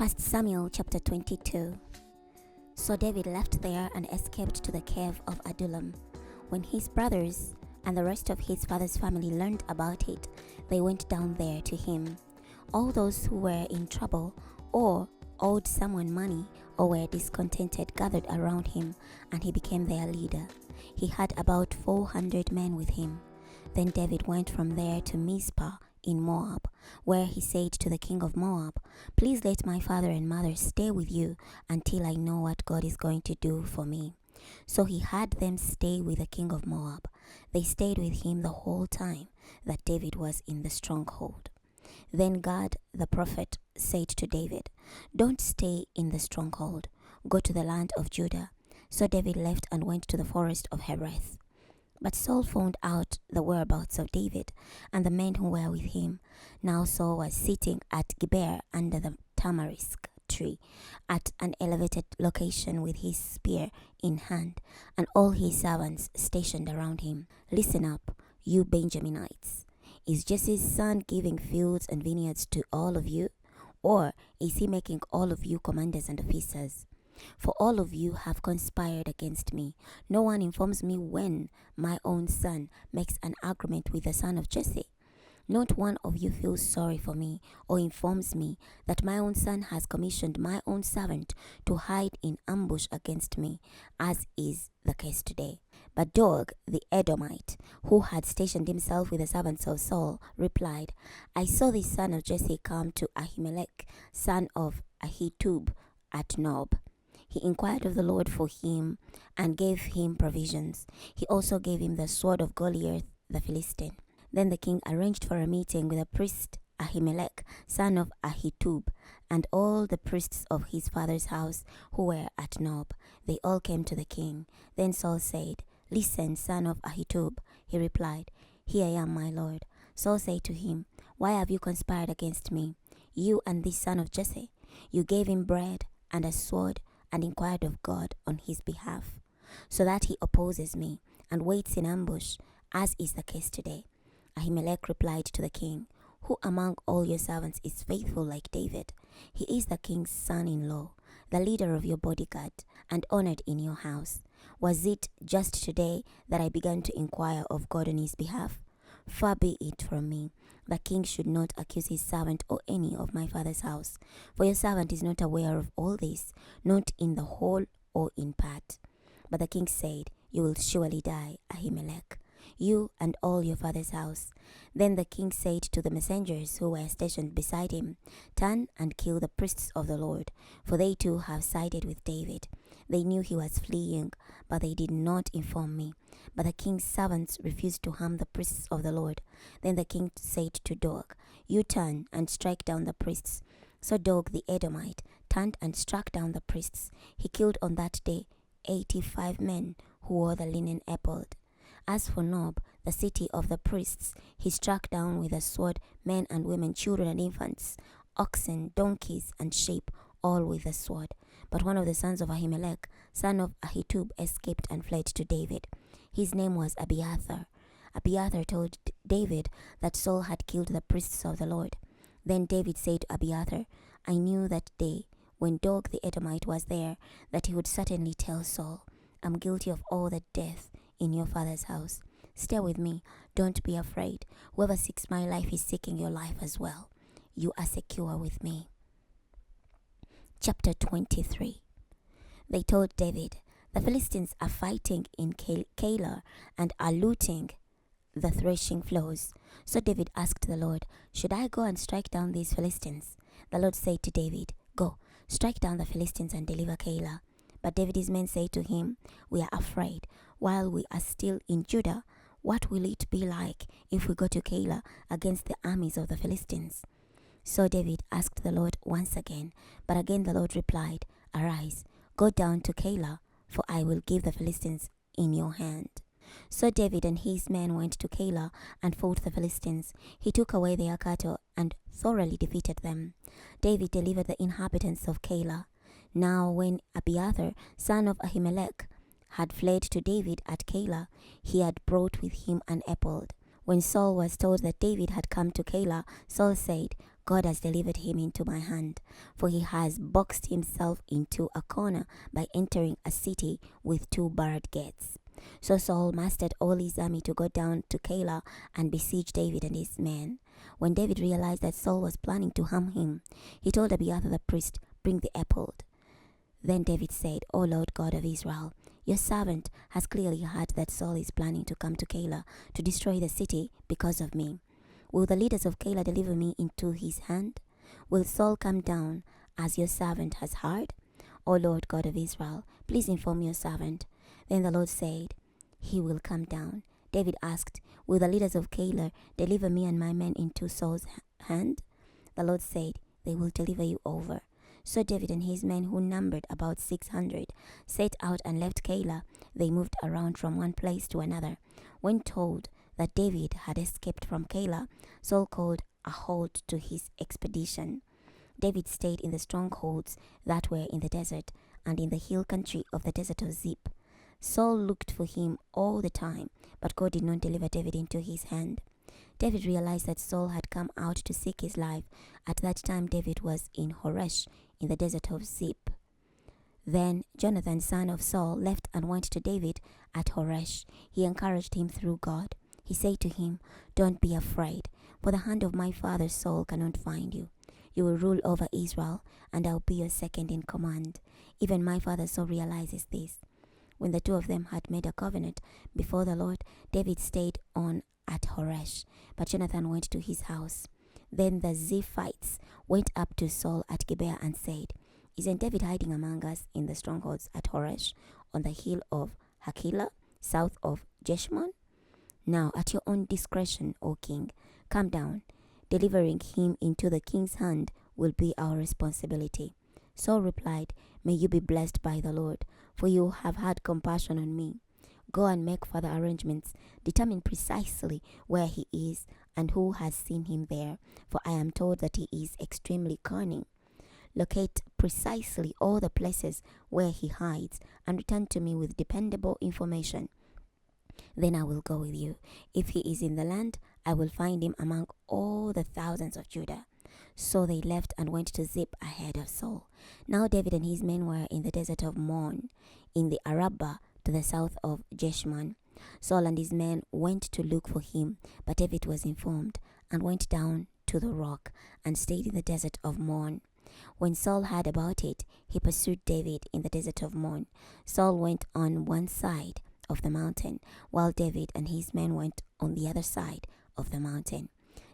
1 Samuel chapter 22. So David left there and escaped to the cave of Adullam. When his brothers and the rest of his father's family learned about it, they went down there to him. All those who were in trouble or owed someone money or were discontented gathered around him, and he became their leader. He had about 400 men with him. Then David went from there to Mizpah in Moab, where he said to the king of Moab, "Please let my father and mother stay with you until I know what God is going to do for me." So he had them stay with the king of Moab. They stayed with him the whole time that David was in the stronghold. Then Gad the prophet said to David, "Don't stay in the stronghold. Go to the land of Judah." So David left and went to the forest of Hereth. But Saul found out the whereabouts of David and the men who were with him. Now Saul was sitting at Gibeah under the tamarisk tree at an elevated location with his spear in hand, and all his servants stationed around him. "Listen up, you Benjaminites. Is Jesse's son giving fields and vineyards to all of you? Or is he making all of you commanders and officers? For all of you have conspired against me. No one informs me when my own son makes an agreement with the son of Jesse. Not one of you feels sorry for me or informs me that my own son has commissioned my own servant to hide in ambush against me, as is the case today." But Doeg the Edomite, who had stationed himself with the servants of Saul, replied, "I saw the son of Jesse come to Ahimelech, son of Ahitub, at Nob. He inquired of the Lord for him and gave him provisions. He also gave him the sword of Goliath the Philistine." Then the king arranged for a meeting with the priest Ahimelech, son of Ahitub, and all the priests of his father's house who were at Nob. They all came to the king. Then Saul said, "Listen, son of Ahitub." He replied, "Here I am, my lord." Saul said to him, "Why have you conspired against me, you and this son of Jesse? You gave him bread and a sword and inquired of God on his behalf, so that he opposes me and waits in ambush, as is the case today." Ahimelech replied to the king, "Who among all your servants is faithful like David? He is the king's son-in-law, the leader of your bodyguard, and honored in your house. Was it just today that I began to inquire of God on his behalf? Far be it from me. The king should not accuse his servant or any of my father's house, for your servant is not aware of all this, not in the whole or in part." But the king said, "You will surely die, Ahimelech, you and all your father's house." Then the king said to the messengers who were stationed beside him, "Turn and kill the priests of the Lord, for they too have sided with David." They knew he was fleeing, but they did not inform me. But the king's servants refused to harm the priests of the Lord. Then the king said to Doeg, "You turn and strike down the priests." So Doeg the Edomite turned and struck down the priests. He killed on that day 85 men who wore the linen ephod. As for Nob, the city of the priests, he struck down with a sword men and women, children and infants, oxen, donkeys, and sheep, all with the sword. But one of the sons of Ahimelech, son of Ahitub, escaped and fled to David. His name was Abiathar. Abiathar told David that Saul had killed the priests of the Lord. Then David said to Abiathar, "I knew that day, when Doeg the Edomite was there, that he would certainly tell Saul, 'I'm guilty of all the death in your father's house. Stay with me, don't be afraid. Whoever seeks my life is seeking your life as well. You are secure with me.'" Chapter 23. They told David, "The Philistines are fighting in Keilah and are looting the threshing floors." So David asked the Lord, "Should I go and strike down these Philistines?" The Lord said to David, "Go, strike down the Philistines and deliver Keilah." But David's men said to him, "We are afraid. While we are still in Judah, what will it be like if we go to Keilah against the armies of the Philistines?" So David asked the Lord once again, but again the Lord replied, "Arise, go down to Keilah, for I will give the Philistines in your hand." So David and his men went to Keilah and fought the Philistines. He took away their cattle and thoroughly defeated them. David delivered the inhabitants of Keilah. Now when Abiathar, son of Ahimelech, had fled to David at Keilah, he had brought with him an ephod. When Saul was told that David had come to Keilah, Saul said, God has delivered him into my hand, for he has boxed himself into a corner by entering a city with 2 barred gates. So Saul mustered all his army to go down to Keilah and besiege David and his men. When David realized that Saul was planning to harm him, he told Abiathar the priest, "Bring the ephod." Then David said, "O Lord God of Israel, your servant has clearly heard that Saul is planning to come to Keilah to destroy the city because of me. Will the leaders of Keilah deliver me into his hand? Will Saul come down as your servant has heard? O Lord God of Israel, please inform your servant." Then the Lord said, "He will come down." David asked, "Will the leaders of Keilah deliver me and my men into Saul's hand?" The Lord said, "They will deliver you over." So David and his men, who numbered about 600, set out and left Keilah. They moved around from one place to another. When told that David had escaped from Keilah, Saul called a halt to his expedition. David stayed in the strongholds that were in the desert and in the hill country of the desert of Ziph. Saul looked for him all the time, but God did not deliver David into his hand. David realized that Saul had come out to seek his life. At that time David was in Horesh in the desert of Ziph. Then Jonathan, son of Saul, left and went to David at Horesh. He encouraged him through God. He said to him, "Don't be afraid, for the hand of my father Saul cannot find you. You will rule over Israel, and I'll be your second in command. Even my father Saul realizes this." When the two of them had made a covenant before the Lord, David stayed on at Horesh, but Jonathan went to his house. Then the Ziphites went up to Saul at Gibeah and said, "Isn't David hiding among us in the strongholds at Horesh, on the hill of Keilah, south of Jeshimon? Now at your own discretion, O king, come down. Delivering him into the king's hand will be our responsibility." Saul replied, "May you be blessed by the Lord, for you have had compassion on me. Go and make further arrangements. Determine precisely where he is and who has seen him there, for I am told that he is extremely cunning. Locate precisely all the places where he hides and return to me with dependable information. Then I will go with you. If he is in the land, I will find him among all the thousands of Judah." So they left and went to Ziph ahead of Saul. Now David and his men were in the desert of Mon, in the Arabah to the south of Jeshimon. Saul and his men went to look for him, but David was informed and went down to the rock and stayed in the desert of Mon. When Saul heard about it, he pursued David in the desert of Mon. Saul went on one side of the mountain, while David and his men went on the other side of the mountain.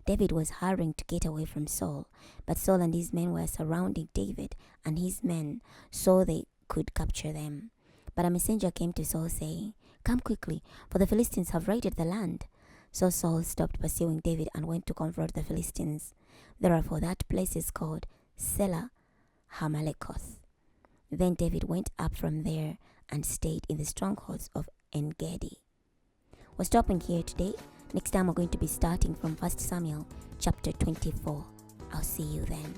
David was hurrying to get away from Saul, but Saul and his men were surrounding David and his men so they could capture them. But a messenger came to Saul saying, "Come quickly, for the Philistines have raided the land." So Saul stopped pursuing David and went to confront the Philistines. Therefore that place is called Selah Hamalekoth. Then David went up from there and stayed in the strongholds of En-Gedi. We're stopping here today. Next time we're going to be starting from 1 Samuel chapter 24. I'll see you then.